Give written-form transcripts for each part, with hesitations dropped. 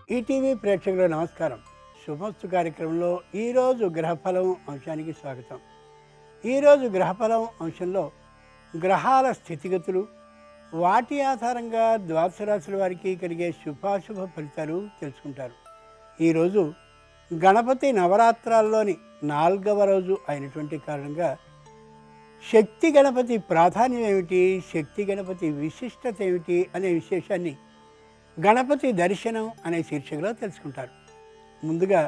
ETV ప్రేక్షకుల నమస్కారం. శుభమస్తు కార్యక్రమంలో ఈరోజు గ్రహఫలం అంశానికి స్వాగతం. ఈరోజు గ్రహఫలం అంశంలో గ్రహాల స్థితిగతులు, వాటి ఆధారంగా ద్వాదశ రాశుల వారికి కలిగే శుభాశుభ ఫలితాలు తెలుసుకుంటారు. ఈరోజు గణపతి నవరాత్రాల్లోని 4వ రోజు అయినటువంటి కారణంగా శక్తి గణపతి ప్రాధాన్యం ఏమిటి, శక్తి గణపతి విశిష్టత ఏమిటి అనే విశేషాన్ని గణపతి దర్శనం అనే శీర్షికలో తెలుసుకుంటారు. ముందుగా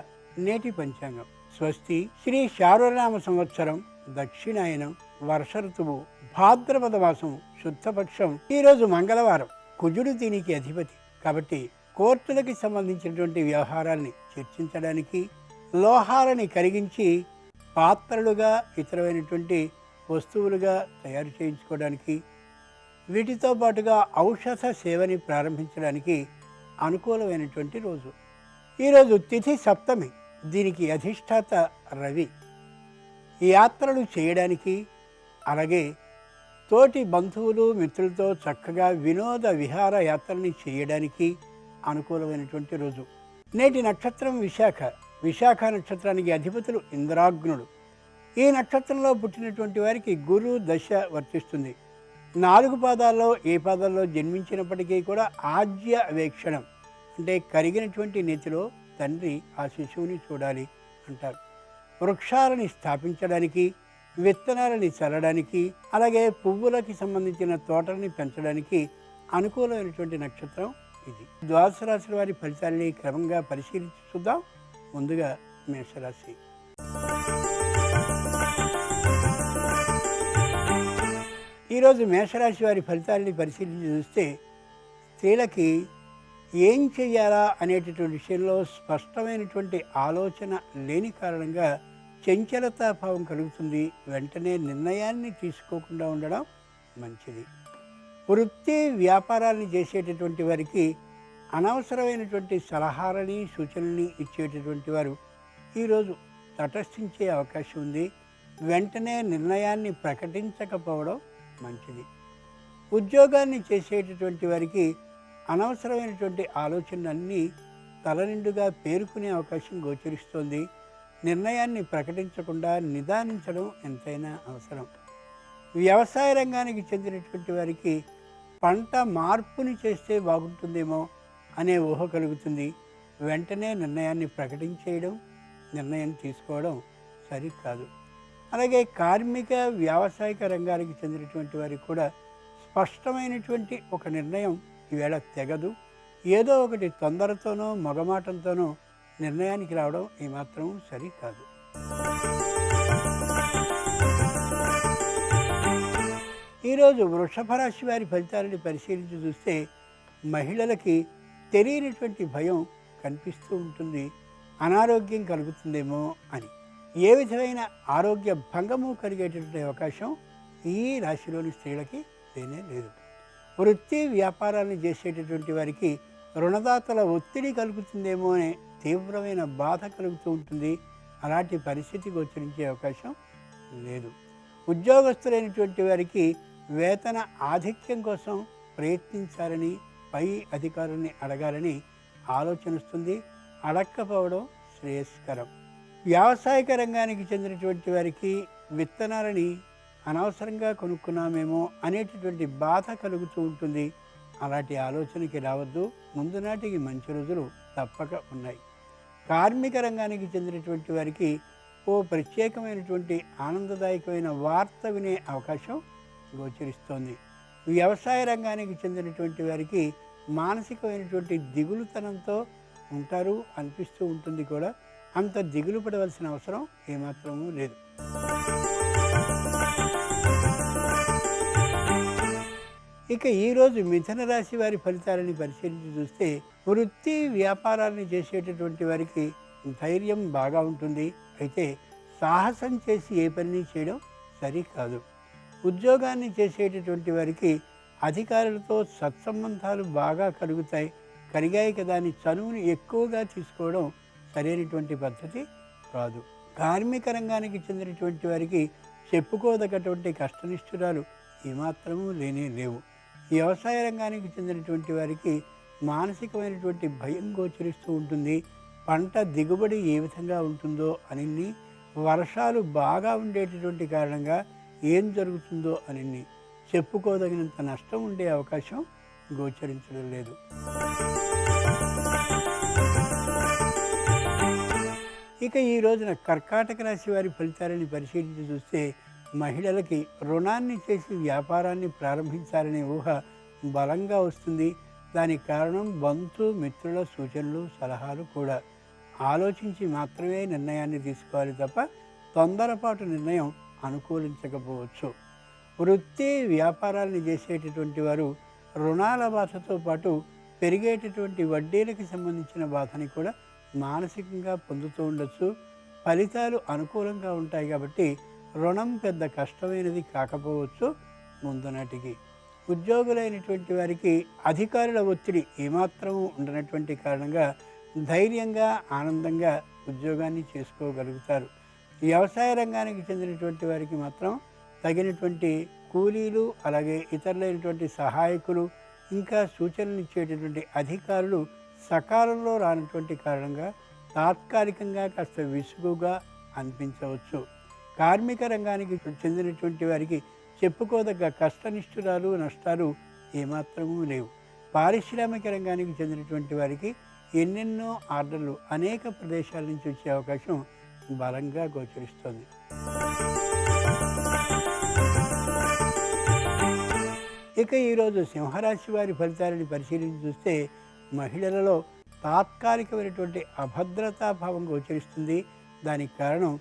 నేటి పంచాంగం. స్వస్తి శ్రీ శార్వనామ సంవత్సరం దక్షిణాయనం వర్ష ఋతువు భాద్రపద మాసం శుద్ధపక్షం. ఈరోజు మంగళవారం. కుజుడు దీనికి అధిపతి కాబట్టి కోర్టులకి సంబంధించినటువంటి వ్యవహారాల్ని చర్చించడానికి, లోహాలని కరిగించి పాత్రలుగా ఇతరమైనటువంటి వస్తువులుగా తయారు చేయించుకోవడానికి, వీటితో పాటుగా ఔషధ సేవని ప్రారంభించడానికి అనుకూలమైనటువంటి రోజు. ఈరోజు తిథి సప్తమి. దీనికి అధిష్టాత రవి. యాత్రలు చేయడానికి, అలాగే తోటి బంధువులు మిత్రులతో చక్కగా వినోద విహార యాత్రల్ని చేయడానికి అనుకూలమైనటువంటి రోజు. నేటి నక్షత్రం విశాఖ. విశాఖ నక్షత్రానికి అధిపతులు ఇంద్రాగ్నుడు. ఈ నక్షత్రంలో పుట్టినటువంటి వారికి గురు దశ వర్తిస్తుంది. 4 పాదాల్లో ఏ పాదాల్లో జన్మించినప్పటికీ కూడా ఆజ్య అవేక్షణం అంటే కరిగినటువంటి నేతిలో తండ్రి ఆ శిశువుని చూడాలి అంటారు. వృక్షాలని స్థాపించడానికి, విత్తనాలని చల్లడానికి, అలాగే పువ్వులకి సంబంధించిన తోటలని పెంచడానికి అనుకూలమైనటువంటి నక్షత్రం ఇది. ద్వాదశ రాశుల వారి ఫలితాలని క్రమంగా పరిశీలించి చూద్దాం. ముందుగా మేషరాశి. ఈరోజు మేషరాశి వారి ఫలితాలని పరిశీలించి చూస్తే స్త్రీలకి ఏం చెయ్యాలా అనేటటువంటి విషయంలో స్పష్టమైనటువంటి ఆలోచన లేని కారణంగా చంచలతాభావం కలుగుతుంది. వెంటనే నిర్ణయాన్ని తీసుకోకుండా ఉండడం మంచిది. వృత్తి వ్యాపారాన్ని చేసేటటువంటి వారికి అనవసరమైనటువంటి సలహాలని సూచనల్ని ఇచ్చేటటువంటి వారు ఈరోజు తటస్థించే అవకాశం ఉంది. వెంటనే నిర్ణయాన్ని ప్రకటించకపోవడం మంచిది. ఉద్యోగాన్ని చేసేటటువంటి వారికి అనవసరమైనటువంటి ఆలోచనలన్నీ తలనిండుగా పేరుకునే అవకాశం గోచరిస్తోంది. నిర్ణయాన్ని ప్రకటించకుండా నిదానించడం ఎంతైనా అవసరం. వ్యవసాయ రంగానికి చెందినటువంటి వారికి పంట మార్పుని చేస్తే బాగుంటుందేమో అనే ఊహ కలుగుతుంది. వెంటనే నిర్ణయాన్ని ప్రకటించేయడం, నిర్ణయం తీసుకోవడం సరికాదు. అలాగే కార్మిక వ్యావసాయిక రంగానికి చెందినటువంటి వారికి కూడా స్పష్టమైనటువంటి ఒక నిర్ణయం ఈవేళ తెగదు. ఏదో ఒకటి తొందరతోనో మగమాటంతోనో నిర్ణయానికి రావడం ఏమాత్రం సరికాదు. ఈరోజు వృషభ రాశి వారి ఫలితాలని పరిశీలించి చూస్తే మహిళలకి తెలియనటువంటి భయం కనిపిస్తూ ఉంటుంది. అనారోగ్యం కలుగుతుందేమో అని. ఏ విధమైన ఆరోగ్య భంగము కలిగేటటువంటి అవకాశం ఈ రాశిలోని స్త్రీలకి లేనే లేదు. వృత్తి వ్యాపారాన్ని చేసేటటువంటి వారికి రుణదాతల ఒత్తిడి కలుగుతుందేమో అనే తీవ్రమైన బాధ కలుగుతూ ఉంటుంది. అలాంటి పరిస్థితి గోచరించే అవకాశం లేదు. ఉద్యోగస్తులైనటువంటి వారికి వేతన ఆధిక్యం కోసం ప్రయత్నించాలని, పై అధికారుల్ని అడగాలని ఆలోచనిస్తుంది. అడక్కపోవడం శ్రేయస్కరం. వ్యావసాయిక రంగానికి చెందినటువంటి వారికి విత్తనాలని అనవసరంగా కొనుక్కున్నామేమో అనేటటువంటి బాధ కలుగుతూ ఉంటుంది. అలాంటి ఆలోచనకి రావద్దు. ముందు నాటికి మంచి రోజులు తప్పక ఉన్నాయి. కార్మిక రంగానికి చెందినటువంటి వారికి ఓ ప్రత్యేకమైనటువంటి ఆనందదాయకమైన వార్త వినే అవకాశం గోచరిస్తోంది. వ్యవసాయ రంగానికి చెందినటువంటి వారికి మానసికమైనటువంటి దిగులుతనంతో ఉంటారు అనిపిస్తూ ఉంటుంది కూడా. అంత దిగులు పడవలసిన అవసరం ఏమాత్రమూ లేదు. ఇక ఈరోజు మిథున రాశి వారి ఫలితాలని పరిశీలించి చూస్తే వృత్తి వ్యాపారాన్ని చేసేటటువంటి వారికి ధైర్యం బాగా ఉంటుంది. అయితే సాహసం చేసి ఏ పనిని చేయడం సరికాదు. ఉద్యోగాన్ని చేసేటటువంటి వారికి అధికారులతో సత్సంబంధాలు బాగా కలుగుతాయి. కలిగాయి కదా అని చనువుని ఎక్కువగా తీసుకోవడం సరైనటువంటి పద్ధతి కాదు. కార్మిక రంగానికి చెందినటువంటి వారికి చెప్పుకోదగ్గటువంటి కష్టనిష్ఠురాలు ఏమాత్రమూ లేనే లేవు. వ్యవసాయ రంగానికి చెందినటువంటి వారికి మానసికమైనటువంటి భయం గోచరిస్తూ ఉంటుంది. పంట దిగుబడి ఏ విధంగా ఉంటుందో అని, వర్షాలు బాగా ఉండేటటువంటి కారణంగా ఏం జరుగుతుందో అని చెప్పుకోదగినంత నష్టం ఉండే అవకాశం గోచరించడం లేదు. ఇక ఈ రోజున కర్కాటక రాశి వారి ఫలితాలని పరిశీలించి చూస్తే మహిళలకి రుణాన్ని చేసి వ్యాపారాన్ని ప్రారంభించాలనే ఊహ బలంగా వస్తుంది. దానికి కారణం బంధు మిత్రుల సూచనలు సలహాలు కూడా. ఆలోచించి మాత్రమే నిర్ణయాన్ని తీసుకోవాలి తప్ప తొందరపాటు నిర్ణయం అనుకూలించకపోవచ్చు. వృత్తి వ్యాపారాలను చేసేటటువంటి వారు రుణాల బాధతో పాటు పెరిగేటటువంటి వడ్డీలకు సంబంధించిన బాధని కూడా మానసికంగా పొందుతూ ఉండొచ్చు. ఫలితాలు అనుకూలంగా ఉంటాయి కాబట్టి రుణం పెద్ద కష్టమైనది కాకపోవచ్చు ముందు నాటికి. ఉద్యోగులైనటువంటి వారికి అధికారుల ఒత్తిడి ఏమాత్రము ఉండనటువంటి కారణంగా ధైర్యంగా ఆనందంగా ఉద్యోగాన్ని చేసుకోగలుగుతారు. వ్యవసాయ రంగానికి చెందినటువంటి వారికి మాత్రం తగినటువంటి కూలీలు, అలాగే ఇతరులైనటువంటి సహాయకులు, ఇంకా సూచనలు ఇచ్చేటటువంటి అధికారులు సకాలంలో రానటువంటి కారణంగా తాత్కాలికంగా కాస్త విసుగుగా అనిపించవచ్చు. కార్మిక రంగానికి చెందినటువంటి వారికి చెప్పుకోదగ్గ కష్టనిష్ఠురాలు నష్టాలు ఏమాత్రమూ లేవు. పారిశ్రామిక రంగానికి చెందినటువంటి వారికి ఎన్నెన్నో ఆర్డర్లు అనేక ప్రదేశాల నుంచి వచ్చే అవకాశం బలంగా గోచరిస్తుంది. ఇక ఈరోజు సింహరాశి వారి ఫలితాలని పరిశీలించి చూస్తే మహిళలలో తాత్కాలికమైనటువంటి అభద్రతాభావం గోచరిస్తుంది. దానికి కారణం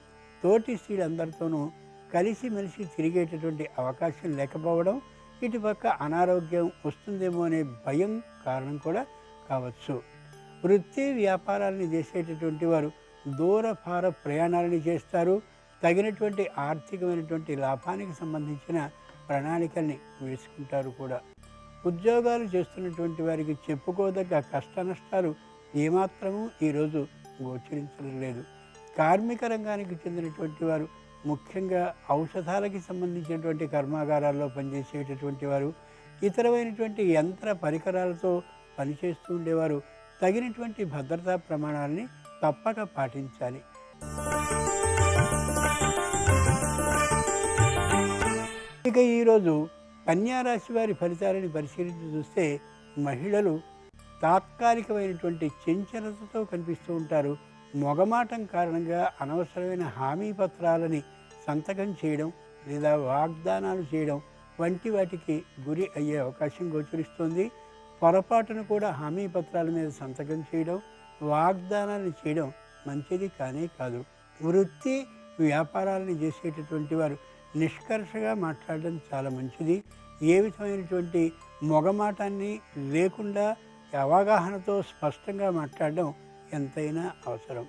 తోటి స్త్రీలందరితోనూ కలిసిమెలిసి తిరిగేటటువంటి అవకాశం లేకపోవడం, ఇటుపక్క అనారోగ్యం వస్తుందేమో అనే భయం కారణం కూడా కావచ్చు. వృత్తి వ్యాపారాలను చేసేటటువంటి వారు దూరభార ప్రయాణాలను చేస్తారు. తగినటువంటి ఆర్థికమైనటువంటి లాభానికి సంబంధించిన ప్రణాళికల్ని వేసుకుంటారు కూడా. ఉద్యోగాలు చేస్తున్నటువంటి వారికి చెప్పుకోదగ్గ కష్ట నష్టాలు ఏమాత్రమూ ఈరోజు గోచరించడం లేదు. కార్మిక రంగానికి చెందినటువంటి వారు ముఖ్యంగా ఔషధాలకి సంబంధించినటువంటి కర్మాగారాల్లో పనిచేసేటటువంటి వారు, ఇతరమైనటువంటి యంత్ర పరికరాలతో పనిచేస్తూ ఉండేవారు తగినటువంటి భద్రతా ప్రమాణాలని తప్పక పాటించాలి. ఇక ఈరోజు కన్యారాశి వారి ఫలితాలని పరిశీలించి చూస్తే మహిళలు తాత్కాలికమైనటువంటి చంచలతతో కనిపిస్తూ ఉంటారు. మొగమాటం కారణంగా అనవసరమైన హామీ పత్రాలని సంతకం చేయడం లేదా వాగ్దానాలు చేయడం వంటి వాటికి గురి అయ్యే అవకాశం గోచరిస్తుంది. పొరపాటును కూడా హామీ పత్రాల మీద సంతకం చేయడం, వాగ్దానాలు చేయడం మంచిది కానే కాదు. వృత్తి వ్యాపారాలను చేసేటటువంటి వారు నిష్కర్షగా మాట్లాడడం చాలా మంచిది. ఏ విధమైనటువంటి మొగమాటాన్ని లేకుండా అవగాహనతో స్పష్టంగా మాట్లాడడం ఎంతైనా అవసరం.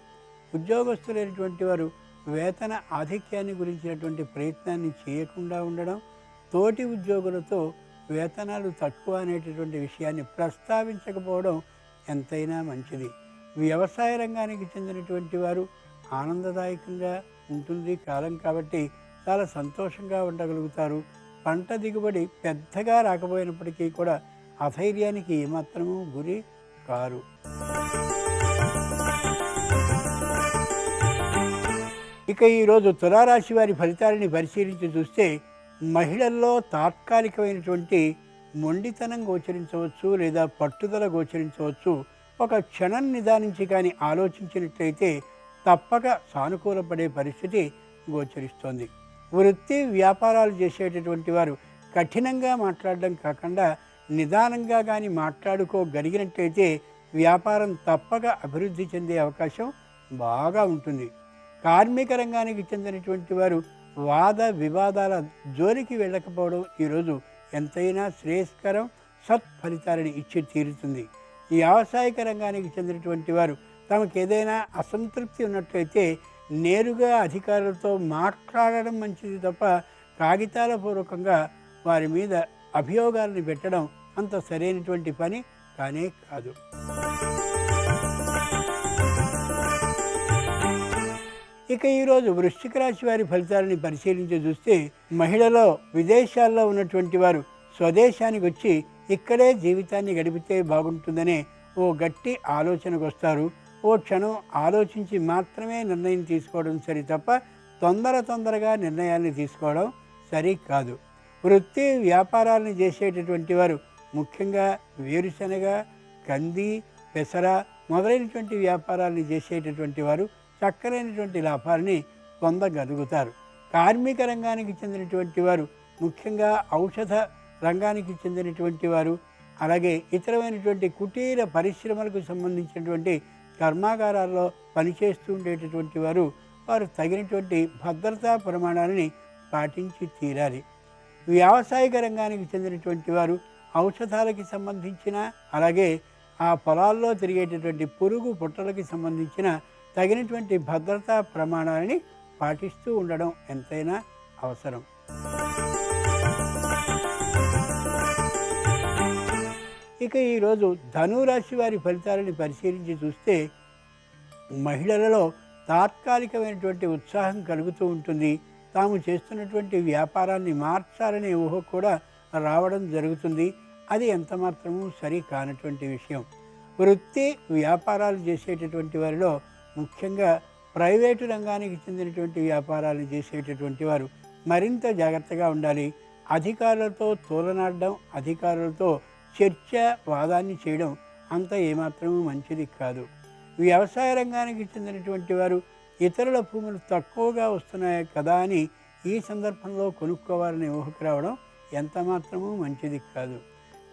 ఉద్యోగస్తులైనటువంటి వారు వేతన ఆధిక్యాన్ని గురించినటువంటి ప్రయత్నాన్ని చేయకుండా ఉండడం, తోటి ఉద్యోగులతో వేతనాలు తక్కువ అనేటటువంటి విషయాన్ని ప్రస్తావించకపోవడం ఎంతైనా మంచిది. వ్యవసాయ రంగానికి చెందినటువంటి వారు ఆనందదాయకంగా ఉంటుంది కాలం కాబట్టి చాలా సంతోషంగా ఉండగలుగుతారు. పంట దిగుబడి పెద్దగా రాకపోయినప్పటికీ కూడా అధైర్యానికి ఏమాత్రమూ గురి కారు. ఇక ఈరోజు తులారాశి వారి ఫలితాలని పరిశీలించి చూస్తే మహిళల్లో తాత్కాలికమైనటువంటి మొండితనం గోచరించవచ్చు లేదా పట్టుదల గోచరించవచ్చు. ఒక క్షణం నిదానించి కానీ ఆలోచించినట్లయితే తప్పక సానుకూలపడే పరిస్థితి గోచరిస్తోంది. వృత్తి వ్యాపారాలు చేసేటటువంటి వారు కఠినంగా మాట్లాడడం కాకుండా నిదానంగా కానీ మాట్లాడుకోగలిగినట్లయితే వ్యాపారం తప్పక అభివృద్ధి చెందే అవకాశం బాగా ఉంటుంది. కార్మిక రంగానికి చెందినటువంటి వారు వాద వివాదాల జోలికి వెళ్ళకపోవడం ఈరోజు ఎంతైనా శ్రేయస్కరం, సత్ఫలితాలను ఇచ్చి తీరుతుంది. ఈ వ్యవసాయక రంగానికి చెందినటువంటి వారు తమకు ఏదైనా అసంతృప్తి ఉన్నట్లయితే నేరుగా అధికారులతో మాట్లాడడం మంచిది తప్ప కాగితాల పూర్వకంగా వారి మీద అభియోగాలను పెట్టడం అంత సరైనటువంటి పని కానే కాదు. ఇక ఈరోజు వృశ్చిక రాశి వారి ఫలితాలని పరిశీలించి చూస్తే మహిళలో విదేశాల్లో ఉన్నటువంటి వారు స్వదేశానికి వచ్చి ఇక్కడే జీవితాన్ని గడిపితే బాగుంటుందనే ఓ గట్టి ఆలోచనకు వస్తారు. ఓ క్షణం ఆలోచించి మాత్రమే నిర్ణయం తీసుకోవడం సరి తప్ప తొందరగా నిర్ణయాన్ని తీసుకోవడం సరి కాదు. వృత్తి వ్యాపారాలను చేసేటటువంటి వారు ముఖ్యంగా వేరుశనగ, కంది, పెసర మొదలైనటువంటి వ్యాపారాలను చేసేటటువంటి వారు చక్కనైనటువంటి లాభాలని పొందగలుగుతారు. కార్మిక రంగానికి చెందినటువంటి వారు ముఖ్యంగా ఔషధ రంగానికి చెందినటువంటి వారు, అలాగే ఇతరమైనటువంటి కుటీర పరిశ్రమలకు సంబంధించినటువంటి కర్మాగారాల్లో పనిచేస్తూ ఉండేటటువంటి వారు తగినటువంటి భద్రతా ప్రమాణాలని పాటించి తీరాలి. వ్యావసాయిక రంగానికి చెందినటువంటి వారు ఔషధాలకి సంబంధించిన, అలాగే ఆ పొలాల్లో తిరిగేటటువంటి పురుగు పుట్టలకి సంబంధించిన తగినటువంటి భద్రతా ప్రమాణాలని పాటిస్తూ ఉండడం ఎంతైనా అవసరం. ఇక ఈరోజు ధనురాశి వారి ఫలితాలని పరిశీలించి చూస్తే మహిళలలో తాత్కాలికమైనటువంటి ఉత్సాహం కలుగుతూ ఉంటుంది. తాము చేస్తున్నటువంటి వ్యాపారాన్ని మార్చాలనే ఊహ కూడా రావడం జరుగుతుంది. అది ఎంతమాత్రము సరి కానటువంటి విషయం. వృత్తి వ్యాపారాలు చేసేటటువంటి వారిలో ముఖ్యంగా ప్రైవేటు రంగానికి చెందినటువంటి వ్యాపారాలు చేసేటటువంటి వారు మరింత జాగ్రత్తగా ఉండాలి. అధికారులతో తోలనాడడం, అధికారులతో చర్చ వాదాన్ని చేయడం అంత ఏమాత్రము మంచిది కాదు. వ్యవసాయ రంగానికి చెందినటువంటి వారు ఇతరుల భూములు తక్కువగా వస్తున్నాయి కదా అని ఈ సందర్భంలో కొనుక్కోవాలని ఊహకు రావడం ఎంత మాత్రమూ మంచిది కాదు.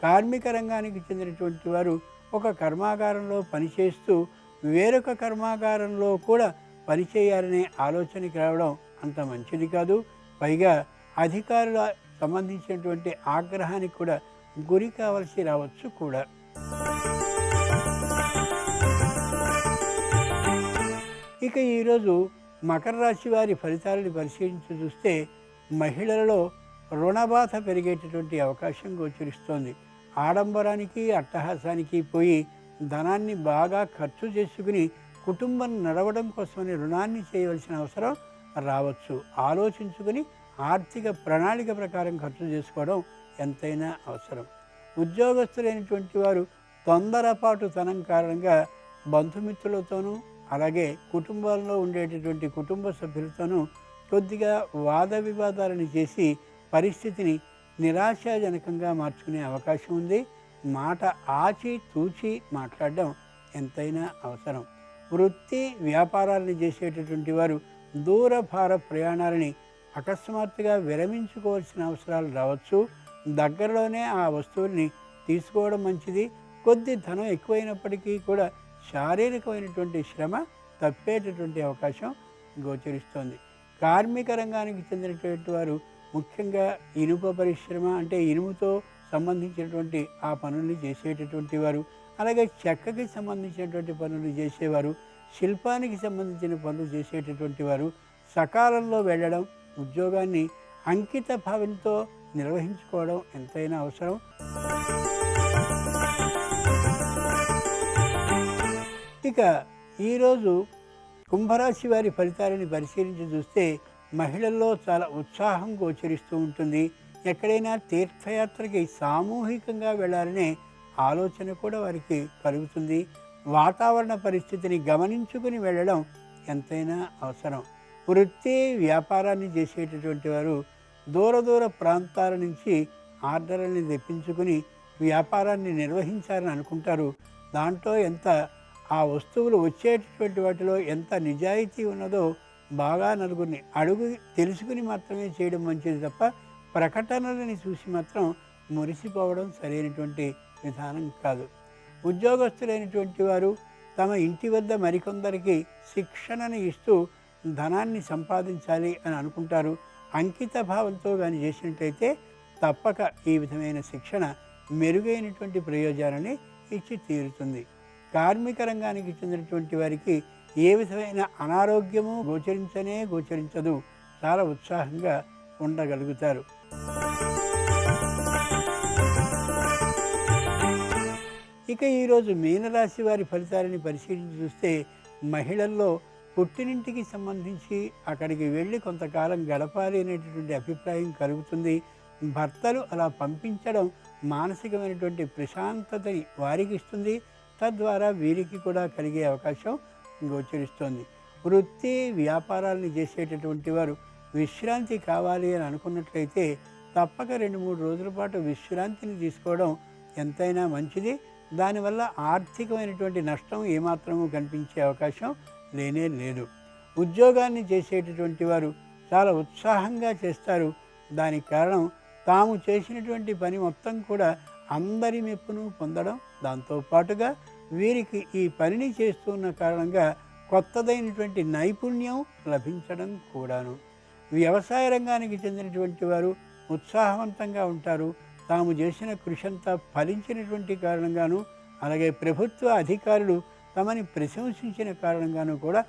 కార్మిక రంగానికి చెందినటువంటి వారు ఒక కర్మాగారంలో పనిచేస్తూ వేరొక కర్మాగారంలో కూడా పనిచేయాలనే ఆలోచనకి రావడం అంత మంచిది కాదు. పైగా అధికారుల సంబంధించినటువంటి ఆగ్రహానికి కూడా గురి కావలసి రావచ్చు కూడా. ఇక ఈరోజు మకర రాశి వారి ఫలితాలను పరిశీలించి చూస్తే మహిళలలో రుణబాధ పెరిగేటటువంటి అవకాశం గోచరిస్తోంది. ఆడంబరానికి అట్టహాసానికి పోయి ధనాన్ని బాగా ఖర్చు చేసుకుని కుటుంబం నడవడం కోసమని రుణాన్ని చేయవలసిన అవసరం రావచ్చు. ఆలోచించుకుని ఆర్థిక ప్రణాళిక ప్రకారం ఖర్చు చేసుకోవడం ఎంతైనా అవసరం. ఉద్యోగస్తులైనటువంటి వారు తొందరపాటుతనం కారణంగా బంధుమిత్రులతోనూ, అలాగే కుటుంబాల్లో ఉండేటటువంటి కుటుంబ సభ్యులతోనూ కొద్దిగా వాద వివాదాలను చేసి పరిస్థితిని నిరాశాజనకంగా మార్చుకునే అవకాశం ఉంది. మాట ఆచి తూచి మాట్లాడడం ఎంతైనా అవసరం. వృత్తి వ్యాపారాలను చేసేటటువంటి వారు దూరభార ప్రయాణాలని అకస్మాత్తుగా విరమించుకోవాల్సిన అవసరాలు రావచ్చు. దగ్గరలోనే ఆ వస్తువుల్ని తీసుకోవడం మంచిది. కొద్ది ధనం ఎక్కువైనప్పటికీ కూడా శారీరకమైనటువంటి శ్రమ తప్పేటటువంటి అవకాశం గోచరిస్తోంది. కార్మిక రంగానికి చెందినటువంటి వారు ముఖ్యంగా ఇనుప పరిశ్రమ అంటే ఇనుముతో సంబంధించినటువంటి ఆ పనులు చేసేటటువంటి వారు, అలాగే చెక్కకి సంబంధించినటువంటి పనులు చేసేవారు, శిల్పానికి సంబంధించిన పనులు చేసేటటువంటి వారు సకాలంలో వెళ్ళడం, ఉద్యోగాన్ని అంకిత భావంతో నిర్వహించుకోవడం ఎంతైనా అవసరం. ఇక ఈరోజు కుంభరాశి వారి ఫలితాలను పరిశీలించి చూస్తే మహిళల్లో చాలా ఉత్సాహం గోచరిస్తూ ఉంటుంది. ఎక్కడైనా తీర్థయాత్రకి సామూహికంగా వెళ్ళాలనే ఆలోచన కూడా వారికి కలుగుతుంది. వాతావరణ పరిస్థితిని గమనించుకుని వెళ్ళడం ఎంతైనా అవసరం. వృత్తి వ్యాపారాన్ని చేసేటటువంటి వారు దూర ప్రాంతాల నుంచి ఆర్డర్లని తెప్పించుకుని వ్యాపారాన్ని నిర్వహించాలని అనుకుంటారు. దాంట్లో ఎంత ఆ వస్తువులు వచ్చేటటువంటి వాటిలో ఎంత నిజాయితీ ఉన్నదో బాగా నలుగురిని అడుగు తెలుసుకుని మాత్రమే చేయడం మంచిది తప్ప ప్రకటనలని చూసి మాత్రం మురిసిపోవడం సరైనటువంటి విధానం కాదు. ఉద్యోగస్తులైనటువంటి వారు తమ ఇంటి వద్ద మరికొందరికి శిక్షణను ఇస్తూ ధనాన్ని సంపాదించాలి అని అనుకుంటారు. అంకిత భావంతో కానీ చేసినట్టయితే తప్పక ఈ విధమైన శిక్షణ మెరుగైనటువంటి ప్రయోజనాన్ని ఇచ్చి తీరుతుంది. కార్మిక రంగానికి చెందినటువంటి వారికి ఏ విధమైన అనారోగ్యము గోచరించదు. చాలా ఉత్సాహంగా ఉండగలుగుతారు. ఇక ఈరోజు మీనరాశి వారి ఫలితాలని పరిశీలించి చూస్తే మహిళల్లో పుట్టినింటికి సంబంధించి అక్కడికి వెళ్ళి కొంతకాలం గడపాలి అనేటటువంటి అభిప్రాయం కలుగుతుంది. భర్తలు అలా పంపించడం మానసికమైనటువంటి ప్రశాంతతని వారికి ఇస్తుంది. తద్వారా వీరికి కూడా కలిగే అవకాశం గోచరిస్తోంది. వృత్తి వ్యాపారాలను చేసేటటువంటి వారు విశ్రాంతి కావాలి అని అనుకున్నట్లయితే తప్పక 2-3 రోజుల పాటు విశ్రాంతిని తీసుకోవడం ఎంతైనా మంచిది. దానివల్ల ఆర్థికమైనటువంటి నష్టం ఏమాత్రమూ కనిపించే అవకాశం లేనే లేదు. ఉద్యోగాన్ని చేసేటటువంటి వారు చాలా ఉత్సాహంగా చేస్తారు. దానికి కారణం తాము చేసినటువంటి పని మొత్తం కూడా అందరి మెప్పును పొందడం, దాంతోపాటుగా వీరికి ఈ పనిని చేస్తున్న కారణంగా కొత్తదైనటువంటి నైపుణ్యం లభించడం కూడాను. వ్యవసాయ రంగానికి చెందినటువంటి వారు ఉత్సాహవంతంగా ఉంటారు. తాము చేసిన కృషి అంతా ఫలించినటువంటి కారణంగాను, అలాగే ప్రభుత్వ అధికారులు తమని ప్రశంసించిన కారణంగాను కూడా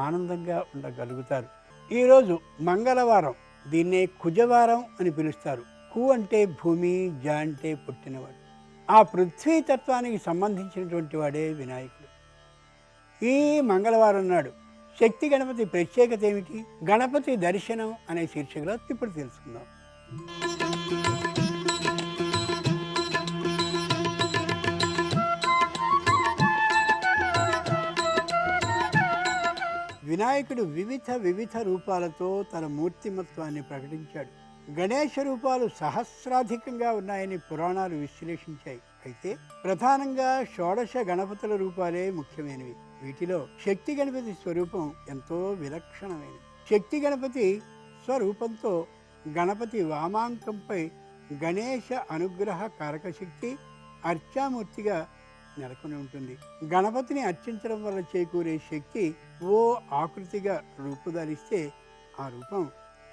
ఆనందంగా ఉండగలుగుతారు. ఈరోజు మంగళవారం, దీన్నే కుజవారం అని పిలుస్తారు. కు అంటే భూమి, జ అంటే పుట్టినవాడు. ఆ పృథ్వీతత్వానికి సంబంధించినటువంటి వాడే వినాయకుడు. ఈ మంగళవారం నాడు శక్తి గణపతి ప్రత్యేకత ఏమిటి? గణపతి దర్శనం అనే శీర్షికలో ఇప్పుడు తెలుసుకుందాం. వినాయకుడు వివిధ రూపాలతో తన మూర్తిమత్వాన్ని ప్రకటించాడు. గణేశ రూపాలు సహస్రాధికంగా ఉన్నాయని పురాణాలు విశ్లేషించాయి. అయితే ప్రధానంగా షోడశ గణపతుల రూపాలే ముఖ్యమైనవి. వీటిలో శక్తి గణపతి స్వరూపం ఎంతో విలక్షణమైనది. శక్తి గణపతి స్వరూపంతో గణపతి వామాంకంపై గణేశ అనుగ్రహ కారకశక్తి అర్చామూర్తిగా నెలకొని ఉంటుంది. గణపతిని అర్చించడం వల్ల చేకూరే శక్తి ఓ ఆకృతిగా రూపుదాలిస్తే ఆ రూపం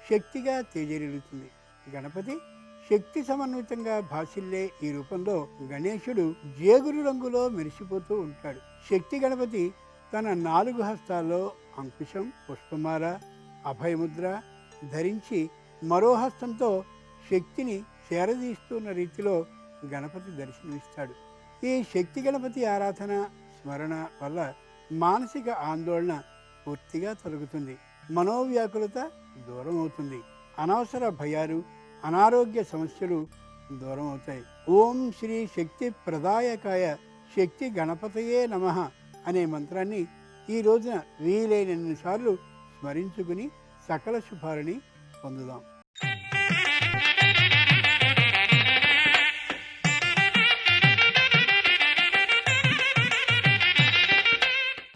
శక్తిగా తేజరిల్లుతుంది. గణపతి శక్తి సమన్వితంగా భాసిల్లే ఈ రూపంలో గణేశుడు జేగురు రంగులో మెరిసిపోతూ ఉంటాడు. శక్తి గణపతి తన 4 హస్తాల్లో అంకుశం, పుష్పమాల, అభయముద్ర ధరించి మరో హస్తంతో శక్తిని చేరదీస్తున్న రీతిలో గణపతి దర్శనమిస్తాడు. ఈ శక్తి గణపతి ఆరాధన స్మరణ వల్ల మానసిక ఆందోళన పూర్తిగా తొలగుతుంది. మనోవ్యాకులత దూరం అవుతుంది. అనవసర భయాలు, అనారోగ్య సమస్యలు దూరం అవుతాయి. ఓం శ్రీ శక్తి ప్రదాయకాయ శక్తి గణపతయే నమః అనే మంత్రాన్ని ఈ రోజున వీలైనన్ని సార్లు స్మరించుకుని సకల శుభాలని పొందుదాం.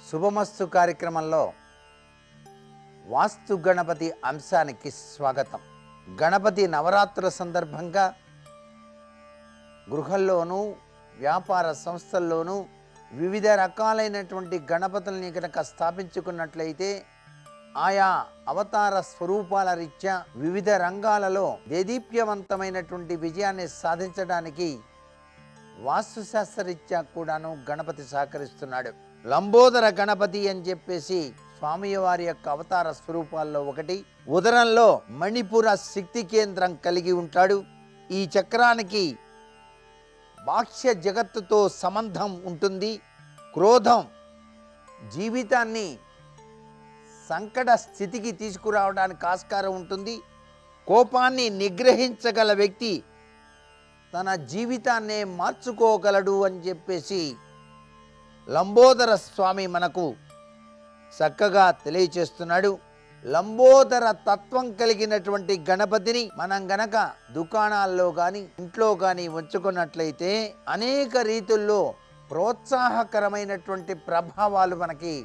శుభమస్తు కార్యక్రమంలో వాస్తు గణపతి అంశానికి స్వాగతం. గణపతి నవరాత్రుల సందర్భంగా గృహంలోనూ వ్యాపార సంస్థల్లోనూ వివిధ రకాలైనటువంటి గణపతుల్ని కనుక స్థాపించుకున్నట్లయితే ఆయా అవతార స్వరూపాల రీత్యా వివిధ రంగాలలో దేదీప్యవంతమైనటువంటి విజయాన్ని సాధించడానికి వాస్తుశాస్త్రరీత్యా కూడాను గణపతి సహకరిస్తున్నాడు. లంబోదర గణపతి అని చెప్పేసి స్వామివారి యొక్క అవతార స్వరూపాల్లో ఒకటి. ఉదరంలో మణిపుర శక్తి కేంద్రం కలిగి ఉంటాడు. ఈ చక్రానికి బాహ్య జగత్తుతో సంబంధం ఉంటుంది. క్రోధం జీవితాన్ని సంకట స్థితికి తీసుకురావడానికి ఆస్కారం ఉంటుంది. కోపాన్ని నిగ్రహించగల వ్యక్తి తన జీవితాన్నే మార్చుకోగలడు అని చెప్పేసి లంబోదర స్వామి మనకు చక్కగా తెలియచేస్తున్నాడు. లంబోదర తత్వం కలిగినటువంటి గణపతిని మనం గనక దుకాణాల్లో కానీ ఇంట్లో కానీ ఉంచుకున్నట్లయితే అనేక రీతుల్లో ప్రోత్సాహకరమైనటువంటి ప్రభావాలు మనకి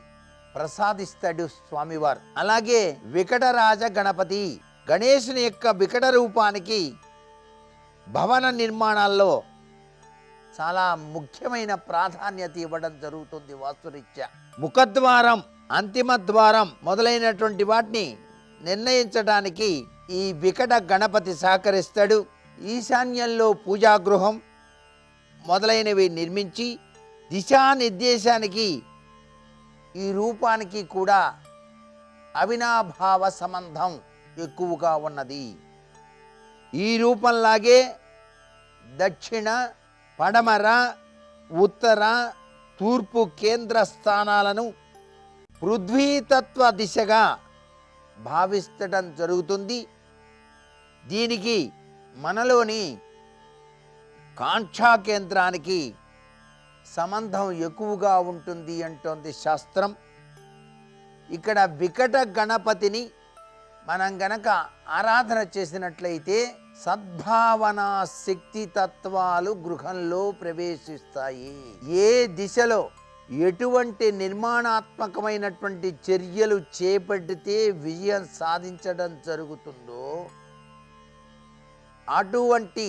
ప్రసాదిస్తాడు స్వామివారు. అలాగే వికటరాజ గణపతి, గణేశుని యొక్క వికట రూపానికి భవన నిర్మాణాల్లో చాలా ముఖ్యమైన ప్రాధాన్యత ఇవ్వడం జరుగుతుంది వాస్తురీత్యా. ముఖద్వారం, అంతిమ ద్వారం మొదలైనటువంటి వాటిని నిర్ణయించడానికి ఈ వికట గణపతి సహకరిస్తాడు. ఈశాన్యంలో పూజాగృహం మొదలైనవి నిర్మించి దిశానిర్దేశానికి ఈ రూపానికి కూడా అవినాభావ సంబంధం ఎక్కువగా ఉన్నది. ఈ రూపంలాగే దక్షిణ, పడమర, ఉత్తర, తూర్పు కేంద్ర స్థానాలను పృథ్వీతత్వ దిశగా భావిస్తడం జరుగుతుంది. దీనికి మనలోని కాంక్షా కేంద్రానికి సంబంధం ఎక్కువగా ఉంటుంది అంటోంది శాస్త్రం. ఇక్కడ వికట గణపతిని మనం గనక ఆరాధన చేసినట్లయితే సద్భావన శక్తి తత్వాలు గృహంలో ప్రవేశిస్తాయి. ఏ దిశలో ఎటువంటి నిర్మాణాత్మకమైనటువంటి చర్యలు చేపట్టితే విజయం సాధించడం జరుగుతుందో అటువంటి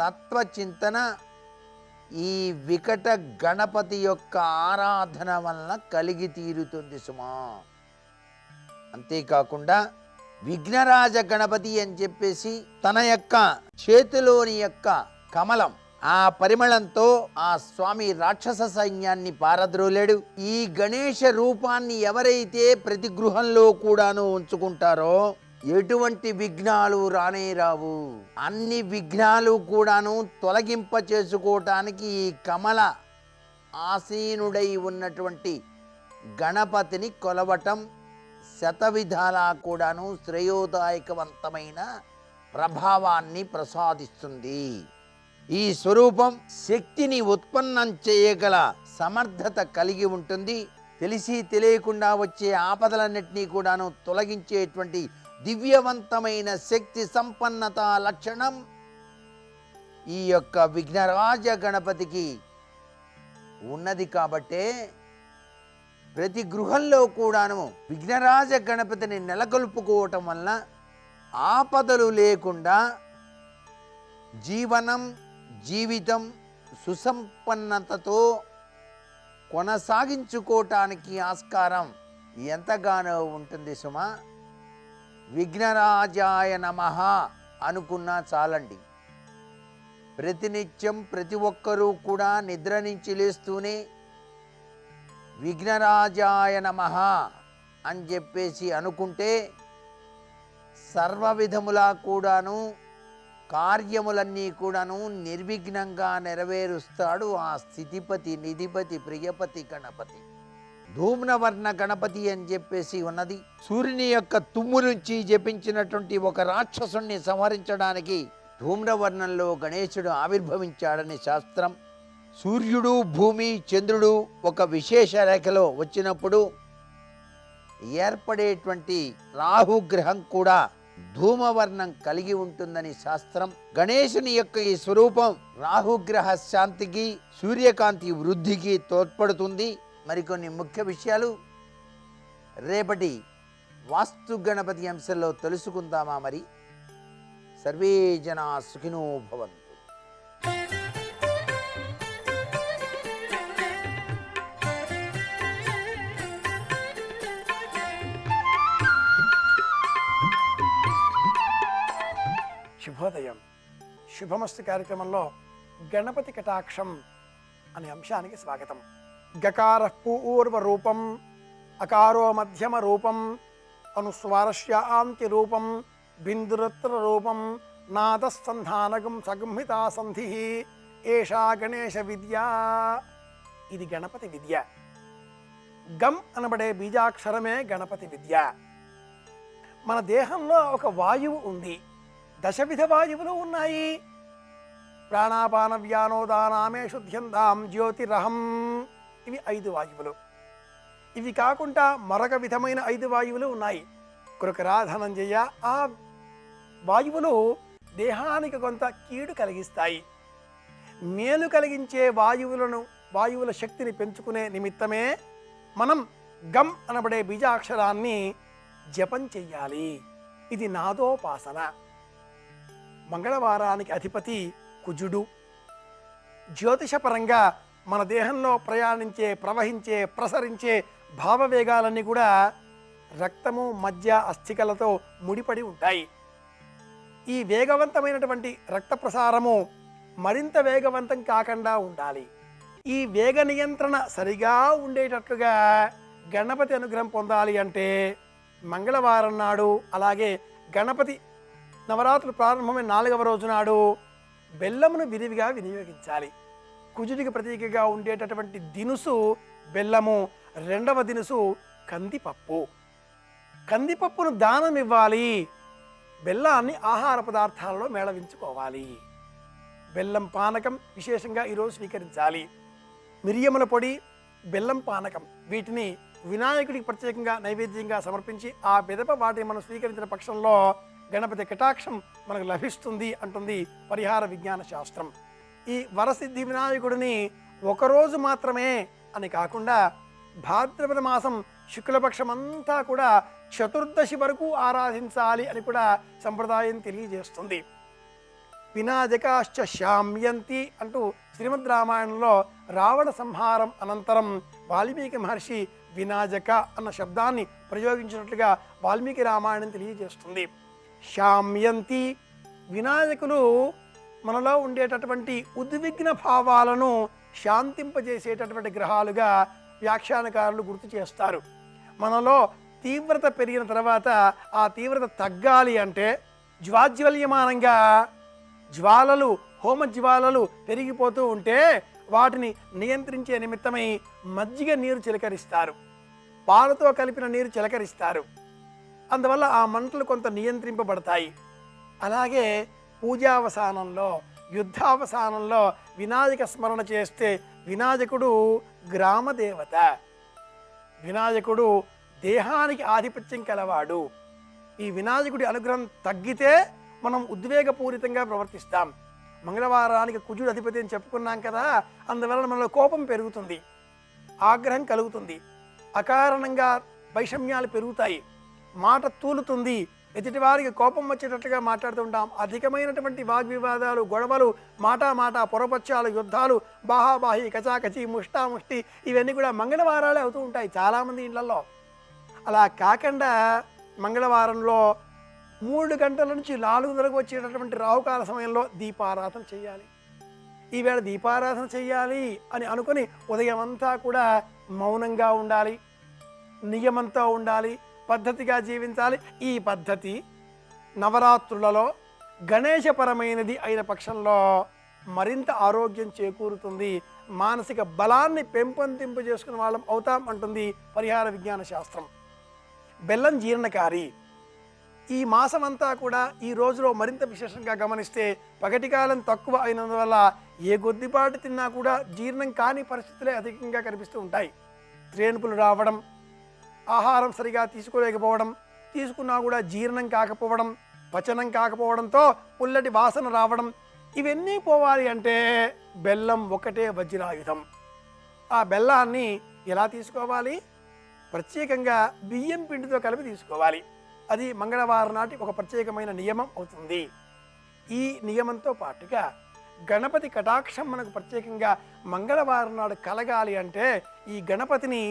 తత్వచింతన ఈ వికట గణపతి యొక్క ఆరాధన వలన కలిగి తీరుతుంది సుమా. అంతేకాకుండా విఘ్నరాజ గణపతి అని చెప్పేసి తన యొక్క చేతిలోని యొక్క కమలం ఆ పరిమళంతో ఆ స్వామి రాక్షస సైన్యాన్ని పారద్రోలాడు. ఈ గణేష రూపాన్ని ఎవరైతే ప్రతి గృహంలో కూడాను ఉంచుకుంటారో ఎటువంటి విఘ్నాలు రానే రావు. అన్ని విఘ్నాలు కూడాను తొలగింప చేసుకోవటానికి ఈ కమల ఆసీనుడై ఉన్నటువంటి గణపతిని కొలవటం శతవిధాలా కూడాను శ్రేయోదాయకవంతమైన ప్రభావాన్ని ప్రసాదిస్తుంది. ఈ స్వరూపం శక్తిని ఉత్పన్నం చేయగల సమర్థత కలిగి ఉంటుంది. తెలిసి తెలియకుండా వచ్చే ఆపదలన్నింటినీ కూడాను తొలగించేటువంటి దివ్యవంతమైన శక్తి సంపన్నత లక్షణం ఈ యొక్క విఘ్నరాజ గణపతికి ఉన్నది. కాబట్టే ప్రతి గృహంలో కూడాను విఘ్నరాజ గణపతిని నెలకొల్పుకోవటం వల్ల ఆపదలు లేకుండా జీవితం సుసంపన్నతతో కొనసాగించుకోవటానికి ఆస్కారం ఎంతగానో ఉంటుంది సుమా. విఘ్నరాజాయ నమః అనుకున్నా చాలండి. ప్రతినిత్యం ప్రతి ఒక్కరూ కూడా నిద్ర నుంచి లేస్తూనే విఘ్నరాజాయ నమః అని చెప్పేసి అనుకుంటే సర్వ విధములా కూడాను కార్యములన్నీ కూడాను నిర్విఘ్నంగా నెరవేరుస్తాడు ఆ స్థితిపతి నిధిపతి ప్రియపతి గణపతి. ధూమ్రవర్ణ గణపతి అని చెప్పేసి ఉన్నది. సూర్యుని యొక్క తుమ్ము నుంచి జపించినటువంటి ఒక రాక్షసుణ్ణి సంహరించడానికి ధూమ్రవర్ణంలో గణేశుడు ఆవిర్భవించాడని శాస్త్రం. సూర్యుడు భూమి చంద్రుడు ఒక విశేష రేఖలో వచ్చినప్పుడు ఏర్పడేటువంటి రాహుగ్రహం కూడా ధూమవర్ణం కలిగి ఉంటుందని శాస్త్రం. గణేశుని యొక్క ఈ స్వరూపం రాహుగ్రహ శాంతికి సూర్యకాంతి వృద్ధికి తోడ్పడుతుంది. మరికొన్ని ముఖ్య విషయాలు రేపటి వాస్తు గణపతి అంశంలో తెలుసుకుందామా? మరి సర్వే జనా సుఖినో భవంతు. శుభోదయం. శుభమస్తు కార్యక్రమంలో గణపతి కటాక్షం అనే అంశానికి స్వాగతం. గకార పూర్వ రూపం, అకారో మధ్యమ రూపం, అనుస్వారస్య ఆంతి రూపం, బిందురత్ర రూపం, నాదస్సంధానగం సగంహితా సంధి. ఏషా గణేశ విద్య. ఇది గణపతి విద్య. గం అనబడే బీజాక్షరమే గణపతి విద్య. మన దేహంలో ఒక వాయువు ఉంది. దశవిధ వాయువులు ఉన్నాయి. ప్రాణాపాన వ్యానోదానామే శుద్ధ్యందాం జ్యోతిరహం. ఇవి 5 వాయువులు. ఇవి కాకుండా మరొక విధమైన 5 వాయువులు ఉన్నాయి. కృకరాధనంజయ. ఆ వాయువులు దేహానికి కొంత కీడు కలిగిస్తాయి. మేలు కలిగించే వాయువుల శక్తిని పెంచుకునే నిమిత్తమే మనం గం అనబడే బీజాక్షరాన్ని జపం చెయ్యాలి. ఇది నాదోపాసన. మంగళవారానికి అధిపతి కుజుడు. జ్యోతిషపరంగా మన దేహంలో ప్రయాణించే ప్రవహించే ప్రసరించే భావవేగాలన్నీ కూడా రక్తము మధ్య అస్థికలతో ముడిపడి ఉంటాయి. ఈ వేగవంతమైనటువంటి రక్త ప్రసారము మరింత వేగవంతం కాకుండా ఉండాలి. ఈ వేగ నియంత్రణ సరిగా ఉండేటట్లుగా గణపతి అనుగ్రహం పొందాలి అంటే మంగళవారం నాడు, అలాగే గణపతి నవరాత్రులు ప్రారంభమైన 4వ రోజు నాడు బెల్లమును విరివిగా వినియోగించాలి. కుజుడికి ప్రతీకగా ఉండేటటువంటి దినుసు బెల్లము. 2వ దినుసు కందిపప్పు. కందిపప్పును దానం ఇవ్వాలి. బెల్లాన్ని ఆహార పదార్థాలలో మేళవించుకోవాలి. బెల్లం పానకం విశేషంగా ఈరోజు స్వీకరించాలి. మిరియముల పొడి, బెల్లం పానకం వీటిని వినాయకుడికి ప్రత్యేకంగా నైవేద్యంగా సమర్పించి ఆ పిదప వాటిని మనం స్వీకరించిన పక్షంలో గణపతి కటాక్షం మనకు లభిస్తుంది అంటుంది పరిహార విజ్ఞాన శాస్త్రం. ఈ వరసిద్ధి వినాయకుడిని ఒకరోజు మాత్రమే అని కాకుండా భాద్రపద మాసం శుక్లపక్షం అంతా కూడా చతుర్దశి వరకు ఆరాధించాలి అని కూడా సంప్రదాయం తెలియజేస్తుంది. వినాయకాశ్చ శామ్యంతి అంటూ శ్రీమద్ రామాయణంలో రావణ సంహారం అనంతరం వాల్మీకి మహర్షి వినాయక అన్న శబ్దాన్ని ప్రయోగించినట్లుగా వాల్మీకి రామాయణం తెలియజేస్తుంది. శామ్యంతి వినాయకులు మనలో ఉండేటటువంటి ఉద్విగ్న భావాలను శాంతింపజేసేటటువంటి గ్రహాలుగా వ్యాఖ్యానకారులు గుర్తు చేస్తారు. మనలో తీవ్రత పెరిగిన తర్వాత ఆ తీవ్రత తగ్గాలి అంటే జ్వాజ్వల్యమానంగా జ్వాలలు హోమ జ్వాలలు పెరిగిపోతూ ఉంటే వాటిని నియంత్రించే నిమిత్తమై మజ్జిగ నీరు చిలకరిస్తారు, పాలతో కలిపిన నీరు చిలకరిస్తారు. అందువల్ల ఆ మంటలు కొంత నియంత్రింపబడతాయి. అలాగే పూజావసానంలో యుద్ధావసానంలో వినాయక స్మరణ చేస్తే వినాయకుడు గ్రామదేవత, వినాయకుడు దేహానికి ఆధిపత్యం కలవాడు. ఈ వినాయకుడి అనుగ్రహం తగ్గితే మనం ఉద్వేగపూరితంగా ప్రవర్తిస్తాం. మంగళవారానికి కుజుడు అధిపతి అని చెప్పుకున్నాం కదా, అందువలన మనలో కోపం పెరుగుతుంది, ఆగ్రహం కలుగుతుంది, అకారణంగా వైషమ్యాలు పెరుగుతాయి, మాట తూలుతుంది, ఎదుటివారికి కోపం వచ్చేటట్లుగా మాట్లాడుతూ ఉంటాం. అధికమైనటువంటి వాగ్వివాదాలు, గొడవలు, మాట పొరపక్షాలు, యుద్ధాలు, బాహాబాహి, కచాకచి, ముష్టాముష్టి ఇవన్నీ కూడా మంగళవారాలే అవుతూ ఉంటాయి చాలామంది ఇళ్లలో. అలా కాకుండా మంగళవారంలో 3 గంటల నుంచి 4 వచ్చేటటువంటి రాహుకాల సమయంలో దీపారాధన చేయాలి. ఈవేళ దీపారాధన చేయాలి అని అనుకుని ఉదయం అంతా కూడా మౌనంగా ఉండాలి, నియమంతో ఉండాలి, పద్ధతిగా జీవించాలి. ఈ పద్ధతి నవరాత్రులలో గణేశపరమైనది అయిన పక్షంలో మరింత ఆరోగ్యం చేకూరుతుంది, మానసిక బలాన్ని పెంపొందింపు చేసుకున్న వాళ్ళం అవుతాం అంటుంది పరిహార విజ్ఞాన శాస్త్రం. బెల్లం జీర్ణకారి. ఈ మాసం అంతా కూడా ఈ రోజులో మరింత విశేషంగా గమనిస్తే పగటి కాలం తక్కువ అయినందువల్ల ఏ కొద్దిపాటు తిన్నా కూడా జీర్ణం కాని పరిస్థితులే అధికంగా కనిపిస్తూ ఉంటాయి. త్రేణుపులు రావడం, ఆహారం సరిగా తీసుకోలేకపోవడం, తీసుకున్నా కూడా జీర్ణం కాకపోవడం, పచనం కాకపోవడంతో పుల్లటి వాసన రావడం, ఇవన్నీ పోవాలి అంటే బెల్లం ఒకటే వజ్రాయుధం. ఆ బెల్లాన్ని ఎలా తీసుకోవాలి? ప్రత్యేకంగా బియ్యం పిండితో కలిపి తీసుకోవాలి. అది మంగళవారం నాటి ఒక ప్రత్యేకమైన నియమం అవుతుంది. ఈ నియమంతో పాటుగా గణపతి కటాక్షం మనకు ప్రత్యేకంగా మంగళవారం నాడు కలగాలి అంటే ఈ గణపతిని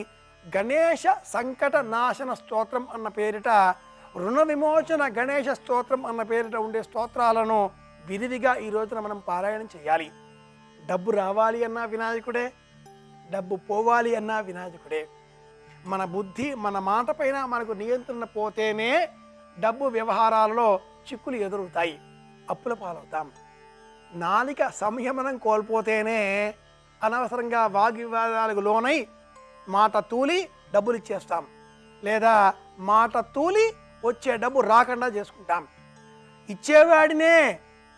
గణేశ సంకట నాశన స్తోత్రం అన్న పేరిట, రుణ విమోచన గణేశ స్తోత్రం అన్న పేరిట ఉండే స్తోత్రాలను విరివిగా ఈ రోజున మనం పారాయణం చేయాలి. డబ్బు రావాలి అన్నా వినాయకుడే, డబ్బు పోవాలి అన్నా వినాయకుడే. మన బుద్ధి మన మాట పైన మనకు నియంత్రణ పోతేనే డబ్బు వ్యవహారాలలో చిక్కులు ఎదురవుతాయి, అప్పుల పాలవుతాం. నాలిక సంయమనం కోల్పోతేనే అనవసరంగా వాగ్వివాదాలకు లోనై మాట తూలి డబ్బులు ఇచ్చేస్తాం, లేదా మాట తూలి వచ్చే డబ్బు రాకుండా చేసుకుంటాం. ఇచ్చేవాడినే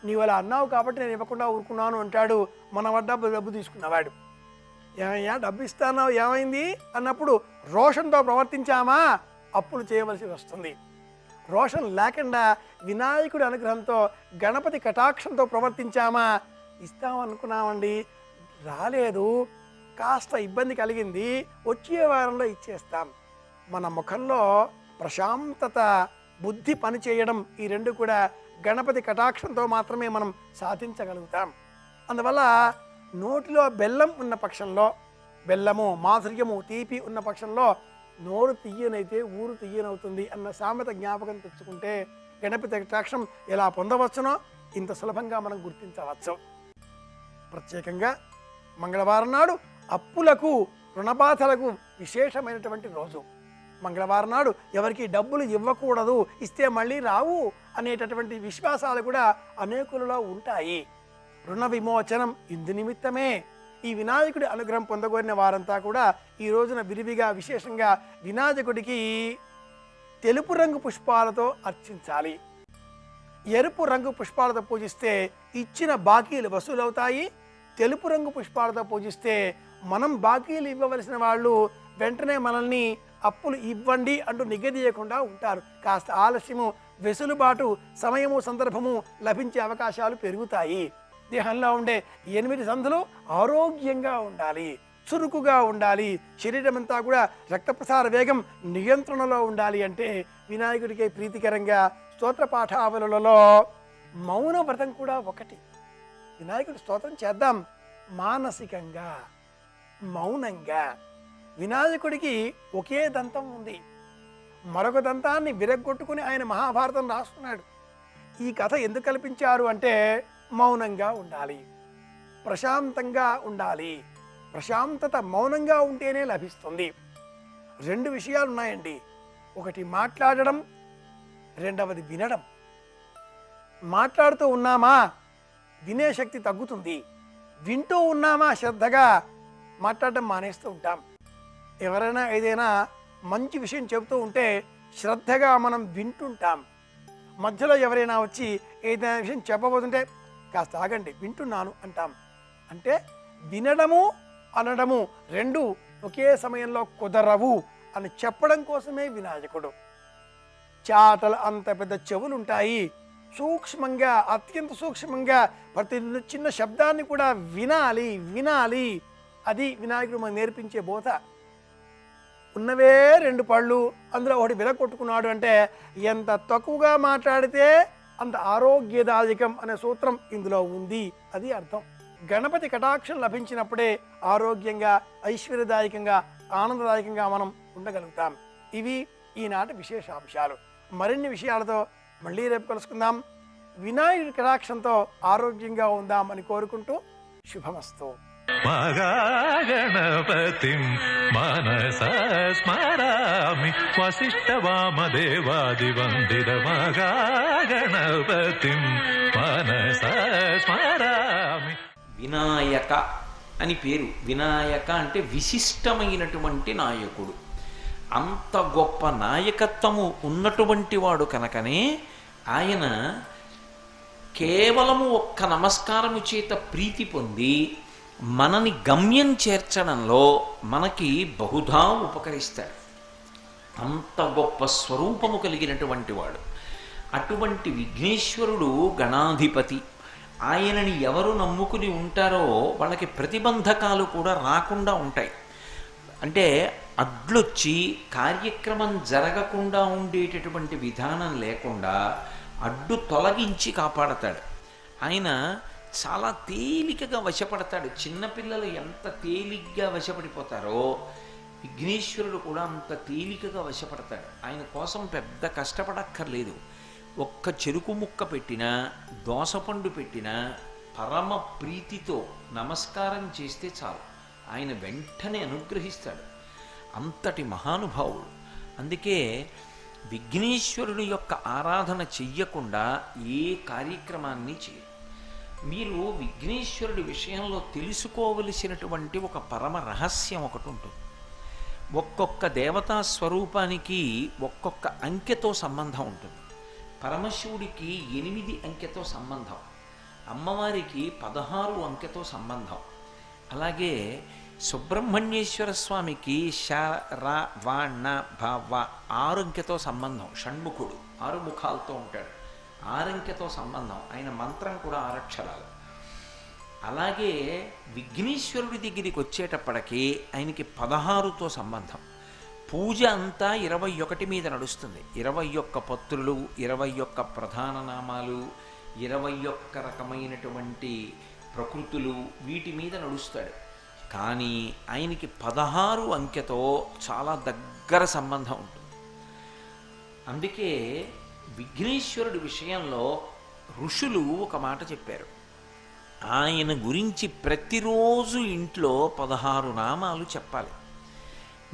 నీవు అలా అన్నావు కాబట్టి నేను ఇవ్వకుండా ఊరుకున్నాను అంటాడు మన వద్ద డబ్బు తీసుకున్నవాడు. ఏమయ్యా డబ్బు ఇస్తానో ఏమైంది అన్నప్పుడు రోషంతో ప్రవర్తించామా అప్పులు చేయవలసి వస్తుంది. రోషన్ లేకుండా వినాయకుడి అనుగ్రహంతో గణపతి కటాక్షంతో ప్రవర్తించామా ఇస్తామనుకున్నామండి, రాలేదు, కాస్త ఇబ్బంది కలిగింది, వచ్చే వారంలో ఇచ్చేస్తాం. మన ముఖంలో ప్రశాంతత, బుద్ధి పనిచేయడం ఈ రెండు కూడా గణపతి కటాక్షంతో మాత్రమే మనం సాధించగలుగుతాం. అందువల్ల నోటిలో బెల్లం ఉన్న పక్షంలో, బెల్లము మాధుర్యము తీపి ఉన్న పక్షంలో నోరు తీయనైతే ఊరు తీయనవుతుంది అన్న సామెత జ్ఞాపకం తెచ్చుకుంటే గణపతి కటాక్షం ఎలా పొందవచ్చునో ఇంత సులభంగా మనం గుర్తించవచ్చు. ప్రత్యేకంగా మంగళవారం నాడు అప్పులకు, రుణబాధలకు విశేషమైనటువంటి రోజు. మంగళవారం నాడు ఎవరికి డబ్బులు ఇవ్వకూడదు, ఇస్తే మళ్ళీ రావు అనేటటువంటి విశ్వాసాలు కూడా అనేకులలో ఉంటాయి. రుణ విమోచనం ఇందు నిమిత్తమే. ఈ వినాయకుడి అనుగ్రహం పొందగోరిన వారంతా కూడా ఈ రోజున విరివిగా విశేషంగా వినాయకుడికి తెలుపు రంగు పుష్పాలతో అర్చించాలి. ఎరుపు రంగు పుష్పాలతో పూజిస్తే ఇచ్చిన బాకీలు వసూలవుతాయి. తెలుపు రంగు పుష్పాలతో పూజిస్తే మనం బాకీలు ఇవ్వవలసిన వాళ్ళు వెంటనే మనల్ని అప్పులు ఇవ్వండి అంటూ నిగదీయకుండా ఉంటారు. కాస్త ఆలస్యము, వెసులుబాటు, సమయము, సందర్భము లభించే అవకాశాలు పెరుగుతాయి. దేహంలో ఉండే 8 సందులు ఆరోగ్యంగా ఉండాలి, చురుకుగా ఉండాలి, శరీరం అంతా కూడా రక్త ప్రసార వేగం నియంత్రణలో ఉండాలి అంటే వినాయకుడికి ప్రీతికరంగా స్తోత్ర పాఠావళులలో మౌన వ్రతం కూడా ఒకటి. వినాయకుడి స్తోత్రం చేద్దాం మానసికంగా, మౌనంగా. వినాయకుడికి ఒకే దంతం ఉంది, మరొక దంతాన్ని విరగ్గొట్టుకుని ఆయన మహాభారతం రాస్తున్నాడు. ఈ కథ ఎందుకు కల్పించారు అంటే మౌనంగా ఉండాలి, ప్రశాంతంగా ఉండాలి. ప్రశాంతత మౌనంగా ఉంటేనే లభిస్తుంది. 2 విషయాలు ఉన్నాయండి, ఒకటి మాట్లాడడం, రెండవది వినడం. మాట్లాడుతూ ఉన్నామా వినే శక్తి తగ్గుతుంది, వింటూ ఉన్నామా శ్రద్ధగా మాట్లాడడం మానేస్తూ ఉంటాం. ఎవరైనా ఏదైనా మంచి విషయం చెబుతూ ఉంటే శ్రద్ధగా మనం వింటుంటాం. మధ్యలో ఎవరైనా వచ్చి ఏదైనా విషయం చెప్పబోతుంటే కాస్త ఆగండి వింటున్నాను అంటాం. అంటే వినడము అనడము 2 ఒకే సమయంలో కుదరవు అని చెప్పడం కోసమే వినాయకుడు. చాటలు అంత పెద్ద చెవులు ఉంటాయి, సూక్ష్మంగా, అత్యంత సూక్ష్మంగా ప్రతి చిన్న శబ్దాన్ని కూడా వినాలి వినాలి. అది వినాయకుడు మనకు నేర్పించే బోధ. ఉన్నవే 2 పళ్ళు, అందులో ఒకటి విరగొట్టుకున్నాడు అంటే ఎంత తక్కువగా మాట్లాడితే అంత ఆరోగ్యదాయకం అనే సూత్రం ఇందులో ఉంది. అది అర్థం. గణపతి కటాక్షం లభించినప్పుడే ఆరోగ్యంగా, ఐశ్వర్యదాయకంగా, ఆనందదాయకంగా మనం ఉండగలుగుతాం. ఇవి ఈనాటి విశేషాంశాలు. మరిన్ని విషయాలతో మళ్ళీ రేపు కలుసుకుందాం. వినాయకుడి కటాక్షంతో ఆరోగ్యంగా ఉందాం అని కోరుకుంటూ శుభమస్తు. మహాగణపతిం మనసా స్మరామి వసిష్ఠవామదేవాదివందిత మహాగణపతిం మనసా స్మరామి. వినాయక అని పేరు. వినాయక అంటే విశిష్టమైనటువంటి నాయకుడు. అంత గొప్ప నాయకత్వము ఉన్నటువంటి వాడు కనుకనే ఆయన కేవలము ఒక్క నమస్కారము చేత ప్రీతి పొంది మనని గమ్యం చేర్చడంలో మనకి బహుధా ఉపకరిస్తాడు. అంత గొప్ప స్వరూపము కలిగినటువంటి వాడు. అటువంటి విఘ్నేశ్వరుడు గణాధిపతి. ఆయనని ఎవరు నమ్ముకుని ఉంటారో వాళ్ళకి ప్రతిబంధకాలు కూడా రాకుండా ఉంటాయి. అంటే అడ్లొచ్చి కార్యక్రమం జరగకుండా ఉండేటటువంటి విధానం లేకుండా అడ్డు తొలగించి కాపాడతాడు. ఆయన చాలా తేలికగా వశపడతాడు. చిన్నపిల్లలు ఎంత తేలిగ్గా వశపడిపోతారో విఘ్నేశ్వరుడు కూడా అంత తేలికగా వశపడతాడు. ఆయన కోసం పెద్ద కష్టపడక్కర్లేదు. ఒక్క చెరుకు ముక్క పెట్టినా, దోసపండు పెట్టినా పరమ ప్రీతితో నమస్కారం చేస్తే చాలు, ఆయన వెంటనే అనుగ్రహిస్తాడు. అంతటి మహానుభావుడు. అందుకే విఘ్నేశ్వరుడు యొక్క ఆరాధన చెయ్యకుండా ఏ కార్యక్రమాన్ని చేయరు. మీరు విఘ్నేశ్వరుడి విషయంలో తెలుసుకోవలసినటువంటి ఒక పరమ రహస్యం ఒకటి ఉంటుంది. ఒక్కొక్క దేవతా స్వరూపానికి ఒక్కొక్క అంకెతో సంబంధం ఉంటుంది. పరమశివుడికి 8 అంకెతో సంబంధం, అమ్మవారికి 16 అంకెతో సంబంధం. అలాగే సుబ్రహ్మణ్యేశ్వర స్వామికి ష ర వ ణ భ వ 6 అంకెతో సంబంధం. షణ్ముఖుడు 6 ముఖాలతో ఉంటాడు, 6 అంకెతో సంబంధం. ఆయన మంత్రం కూడా 6 అక్షరాలు. అలాగే విఘ్నేశ్వరుడి దగ్గరికి వచ్చేటప్పటికి ఆయనకి 16తో సంబంధం. పూజ అంతా 21 మీద నడుస్తుంది. 21 పత్రులు, 21 ప్రధాన నామాలు, 21 రకమైనటువంటి ప్రకృతులు, వీటి మీద నడుస్తాడు. కానీ ఆయనకి 16 అంకెతో చాలా దగ్గర సంబంధం ఉంటుంది. అందుకే విఘ్నేశ్వరుడి విషయంలో ఋషులు ఒక మాట చెప్పారు. ఆయన గురించి ప్రతిరోజు ఇంట్లో 16 నామాలు చెప్పాలి.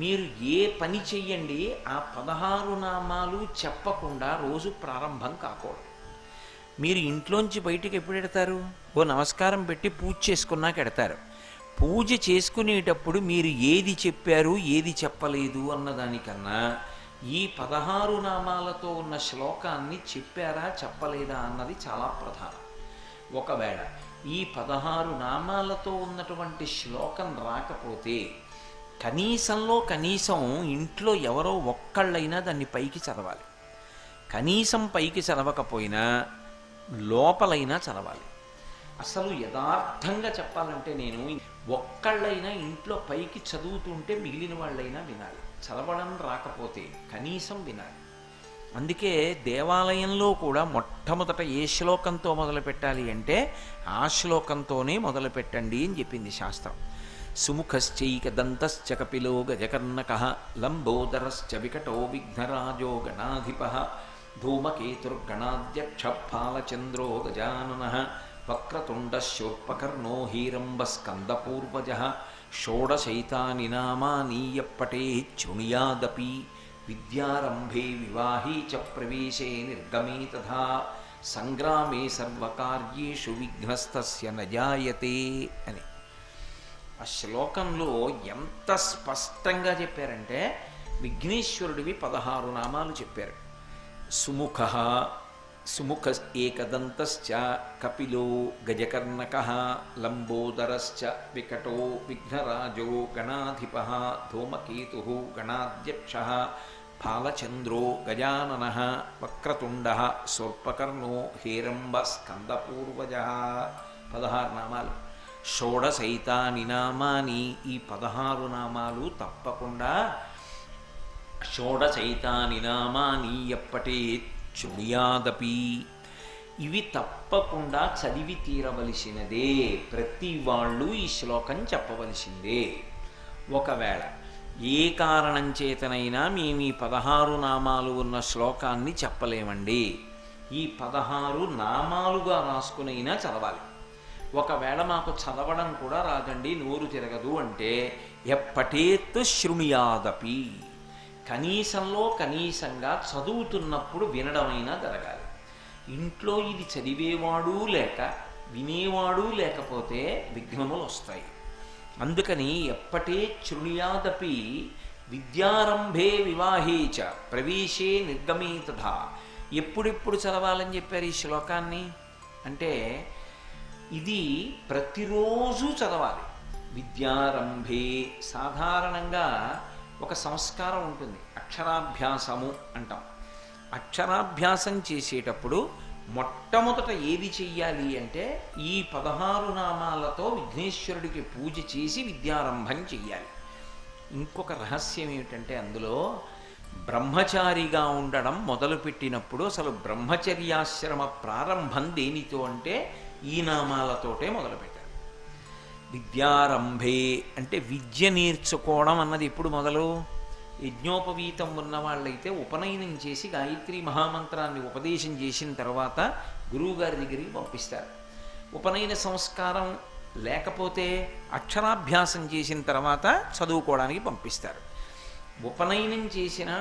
మీరు ఏ పని చెయ్యండి, ఆ 16 నామాలు చెప్పకుండా రోజు ప్రారంభం కాకూడదు. మీరు ఇంట్లోంచి బయటికి ఎప్పుడు ఎడతారు? ఓ నమస్కారం పెట్టి పూజ చేసుకున్నాక ఎడతారు. పూజ చేసుకునేటప్పుడు మీరు ఏది చెప్పారు ఏది చెప్పలేదు అన్నదానికన్నా ఈ 16 నామాలతో ఉన్న శ్లోకాన్ని చెప్పారా చెప్పలేదా అన్నది చాలా ప్రధానం. ఒకవేళ ఈ 16 నామాలతో ఉన్నటువంటి శ్లోకం రాకపోతే కనీసంలో కనీసం ఇంట్లో ఎవరో ఒక్కళ్ళైనా దాన్ని పైకి చదవాలి. కనీసం పైకి చదవకపోయినా లోపలైనా చదవాలి. అసలు యథార్థంగా చెప్పాలంటే నేను ఒక్కళ్ళైనా ఇంట్లో పైకి చదువుతుంటే మిగిలిన వాళ్ళైనా వినాలి. చదవడం రాకపోతే కనీసం వినాలి. అందుకే దేవాలయంలో కూడా మొట్టమొదట ఏ శ్లోకంతో మొదలు పెట్టాలి అంటే ఆ శ్లోకంతోనే మొదలు పెట్టండి అని చెప్పింది శాస్త్రం. సుముఖశ్చైకదంతశ్చ కపిలో గజకర్ణకః లంబోదరశ్చ వికటో విఘ్నరాజో గణాధిపః ధూమకేతుర్గణాధ్యక్ష ఫాలచంద్రో గజాననః వక్రతుండశూర్పకర్ణో హీరంబస్కందపూర్వజः షోడశైతాని నామాని యప్పఠేత్ శృణుయాదపి విద్యారంభే వివాహే చ ప్రవేశే నిర్గమే తథా సంగ్రామే సర్వకార్యేషు విఘ్నస్తస్య న జాయతే అని. ఆ శ్లోకంలో ఎంత స్పష్టంగా చెప్పారంటే విఘ్నేశ్వరుడివి 16 నామాలు చెప్పారు. సుముఖ ఏకదంతశ్చ కపిలో గజకర్ణకః లంబోదరశ్చ వికటో విఘ్నరాజో గణాధిపః ధూమకేతుః గణాధ్యక్షః ఫాలచంద్రో గజాననః వక్రతుండః శూర్పకర్ణో హేరంబస్కందపూర్వజः. 16 నామాలు. షోడశైతాని నామాని, ఈ 16 నామాలు తప్పకుండా షోడశైతాని నామాని యప్పఠేత్ శృణుయాదపి, ఇవి తప్పకుండా చదివి తీరవలసినదే. ప్రతి వాళ్ళు ఈ శ్లోకం చెప్పవలసిందే. ఒకవేళ ఏ కారణం చేతనైనా మేము ఈ 16 నామాలు ఉన్న శ్లోకాన్ని చెప్పలేమండి, ఈ 16 నామాలుగా రాసుకునైనా చదవాలి. ఒకవేళ మాకు చదవడం కూడా రాదండి, నోరు తిరగదు అంటే ఎప్పటేత్ శృణుయాదపి, కనీసంలో కనీసంగా చదువుతున్నప్పుడు వినడమైనా జరగాలి. ఇంట్లో ఇది చదివేవాడు లేక వినేవాడు లేకపోతే విఘ్నములు వస్తాయి. అందుకని ఎప్పటే శృణుయాదపి విద్యారంభే వివాహే చ ప్రవేశే నిర్గమే తథా. ఎప్పుడెప్పుడు చదవాలని చెప్పారు ఈ శ్లోకాన్ని అంటే ఇది ప్రతిరోజు చదవాలి. విద్యారంభే సాధారణంగా ఒక సంస్కారం ఉంటుంది, అక్షరాభ్యాసము అంటాం. అక్షరాభ్యాసం చేసేటప్పుడు మొట్టమొదట ఏది చెయ్యాలి అంటే ఈ 16 నామాలతో విఘ్నేశ్వరుడికి పూజ చేసి విద్యారంభం చెయ్యాలి. ఇంకొక రహస్యం ఏమిటంటే అందులో బ్రహ్మచారిగా ఉండడం మొదలుపెట్టినప్పుడు అసలు బ్రహ్మచర్యాశ్రమ ప్రారంభం దేనితో అంటే ఈ నామాలతోటే మొదలుపెట్టాలి. విద్యారంభే అంటే విద్య నేర్చుకోవడం అన్నది ఎప్పుడు మొదలు? యజ్ఞోపవీతం ఉన్న వాళ్ళైతే ఉపనయనం చేసి గాయత్రి మహామంత్రాన్ని ఉపదేశం చేసిన తర్వాత గురువుగారి దగ్గరికి పంపిస్తారు. ఉపనయన సంస్కారం లేకపోతే అక్షరాభ్యాసం చేసిన తర్వాత చదువుకోవడానికి పంపిస్తారు. ఉపనయనం చేసిన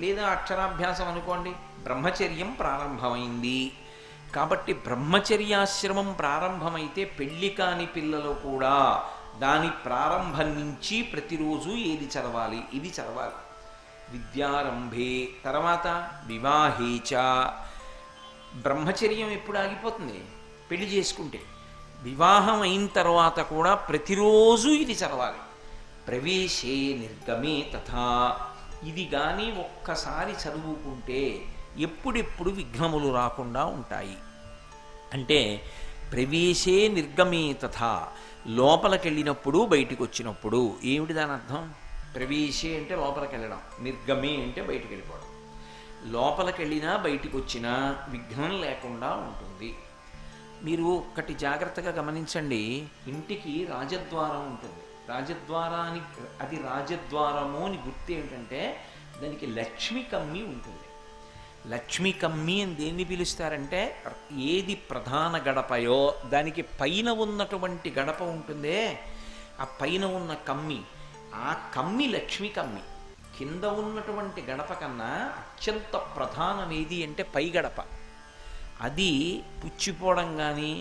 లేదా అక్షరాభ్యాసం అనుకోండి, బ్రహ్మచర్యం ప్రారంభమైంది కాబట్టి బ్రహ్మచర్యాశ్రమం ప్రారంభమైతే పెళ్లి కాని పిల్లలు కూడా దాని ప్రారంభం నుంచి ప్రతిరోజు ఏది చదవాలి? ఇది చదవాలి. విద్యారంభే తర్వాత వివాహేచ, బ్రహ్మచర్యం ఎప్పుడు ఆగిపోతుంది? పెళ్లి చేసుకుంటే. వివాహం అయిన తర్వాత కూడా ప్రతిరోజు ఇది చదవాలి. ప్రవేశే నిర్గమే తథా, ఇది కానీ ఒక్కసారి చదువుకుంటే ఎప్పుడెప్పుడు విఘ్నములు రాకుండా ఉంటాయి. అంటే ప్రవేశే నిర్గమే తథా, లోపలికెళ్ళినప్పుడు బయటికి వచ్చినప్పుడు. ఏమిటి దాని అర్థం? ప్రవేశే అంటే లోపలికి వెళ్ళడం, నిర్గమే అంటే బయటికి వెళ్ళిపోవడం. లోపలికెళ్ళినా బయటికి వచ్చినా విఘ్నం లేకుండా ఉంటుంది. మీరు ఒక్కటి జాగ్రత్తగా గమనించండి, ఇంటికి రాజద్వారం ఉంటుంది. రాజద్వారానికి అది రాజద్వారము అని గుర్తు ఏమిటంటే దానికి లక్ష్మి కమ్మి ఉంటుంది. లక్ష్మి కమ్మి అని దేన్ని పిలుస్తారంటే ఏది ప్రధాన గడపయో దానికి పైన ఉన్నటువంటి గడప ఉంటుందే, ఆ పైన ఉన్న కమ్మి, ఆ కమ్మి లక్ష్మి కమ్మి. కింద ఉన్నటువంటి గడప కన్నా అత్యంత ప్రధానమేది అంటే పై గడప. అది పుచ్చిపోవడం కానీ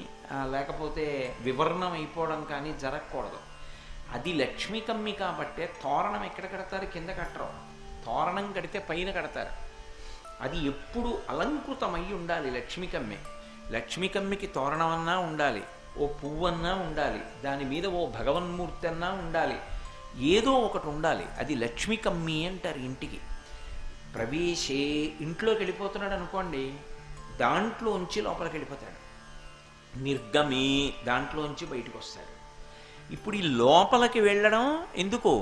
లేకపోతే వివర్ణం అయిపోవడం కానీ జరగకూడదు. అది లక్ష్మీ కమ్మి కాబట్టే తోరణం ఎక్కడ కడతారు? కింద కట్టరు. తోరణం కడితే పైన కడతారు. అది ఎప్పుడు అలంకృతమై ఉండాలి. లక్ష్మీకమ్మికి తోరణం అన్నా ఉండాలి, ఓ పువ్వన్నా ఉండాలి, దాని మీద ఓ భగవన్మూర్తి అన్నా ఉండాలి, ఏదో ఒకటి ఉండాలి. అది లక్ష్మీకమ్మి అంటారు. ఇంటికి ప్రవేశే, ఇంట్లోకి వెళ్ళిపోతున్నాడు అనుకోండి, దాంట్లోంచి లోపలికి వెళ్ళిపోతాడు. నిర్గమే, దాంట్లోంచి బయటకు వస్తాడు. ఇప్పుడు ఈ లోపలికి వెళ్ళడం ఎందుకు?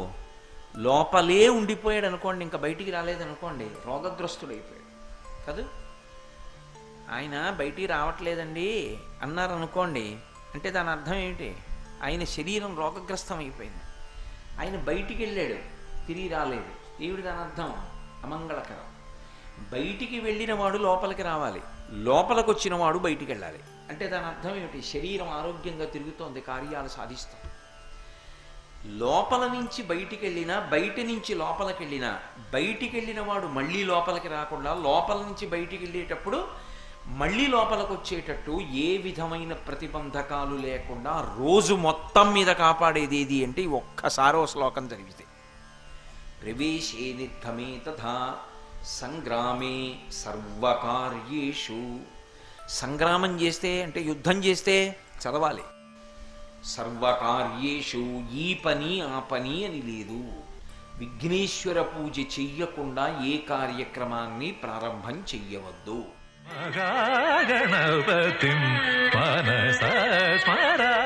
లోపలే ఉండిపోయాడు అనుకోండి, ఇంకా బయటికి రాలేదనుకోండి, రోగగ్రస్తుడైపోయాడు కాదు. ఆయన బయటికి రావట్లేదండి అన్నారనుకోండి, అంటే దాని అర్థం ఏమిటి? ఆయన శరీరం రోగగ్రస్తం అయిపోయింది. ఆయన బయటికి వెళ్ళాడు, తిరిగి రాలేదు, ఏమిటి దాని అర్థం? అమంగళకరం. బయటికి వెళ్ళిన వాడు లోపలికి రావాలి, లోపలికి వచ్చిన వాడు బయటికి వెళ్ళాలి. అంటే దాని అర్థం ఏమిటి? శరీరం ఆరోగ్యంగా తిరుగుతోంది, కార్యాలు సాధిస్తాం. లోపల నుంచి బయటికి వెళ్ళినా, బయట నుంచి లోపలికి వెళ్ళినా, బయటికి వెళ్ళిన వాడు మళ్ళీ లోపలికి రాకుండా, లోపల నుంచి బయటికి వెళ్ళేటప్పుడు మళ్ళీ లోపలికి వచ్చేటట్టు ఏ విధమైన ప్రతిబంధకాలు లేకుండా రోజు మొత్తం మీద కాపాడేది ఏది అంటే ఒక్కసారో శ్లోకం చదివితే, ప్రవేశే నిర్గమే తథా సంగ్రామే సర్వకార్యేషు. సంగ్రామం చేస్తే అంటే యుద్ధం చేస్తే చదవాలి. సర్వకార్యేషు, ఈ పని ఆ పని అని లేదు. విఘ్నేశ్వర పూజ చెయ్యకుండా ఏ కార్యక్రమాన్ని ప్రారంభం చెయ్యవద్దు. మహాగణపతిం మనసా స్మరామి.